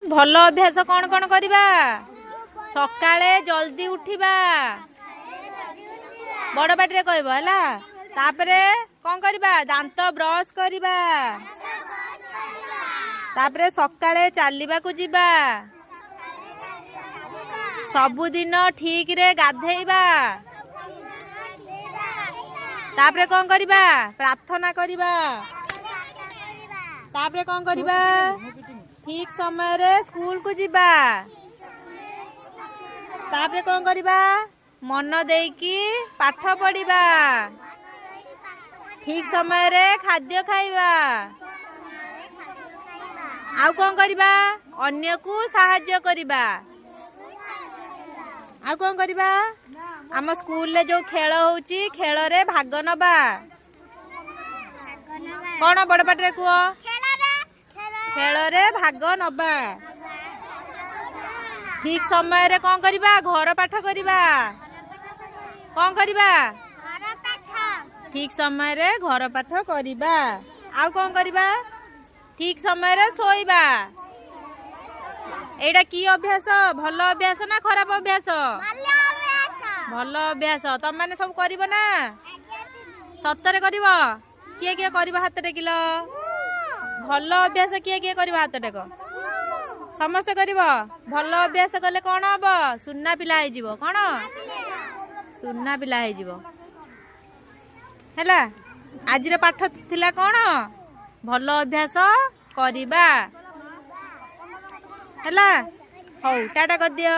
भल अभ्यास कौन कौन करवा सकाळे जल्दी उठिबा बड़ पाटी कहब है तापरे कौन करवा दांत ब्रश करवा तापरे सकाळे चलवा को जीवा सबुदिन ठीक रे गाधेइबा तापरे कौन करवा प्रार्थना करवा तापरे कौन करवा ठीक समय रे स्कूल को जीवा तापरे कौन करवा मन देकी पाठ पढ़िबा ठीक समय रे खाद्य खाइबा आउ कौन करवा अन्य को सहाय्य करवा आउ कौन करवा आम स्कूल ले जो खेल होउची खेल रे भाग नबा कौन बड़ पाटे कुह खेल रे भाग नबा ठीक समय रे कौन करवा घर पाठ करवा कौन करवा ठीक समय रे घर पाठ करवा आउ कौन करवा ठीक समय रे सोइबा एटा की अभ्यास भल अभ्यास ना खराब अभ्यास भल अभ्यास तुम मैंने सब कर ना सतरे कर किए किए कर हाथ टेकिल भल अभ्यास किए किए कर हाथ टेक समस्ते कर भल अभ्यास कले कौन हम सुना पिला हो कौन सुना पिला हो आज पाठ थिला कौन भल अभ्यास करवा हौ टाटा कर दियो।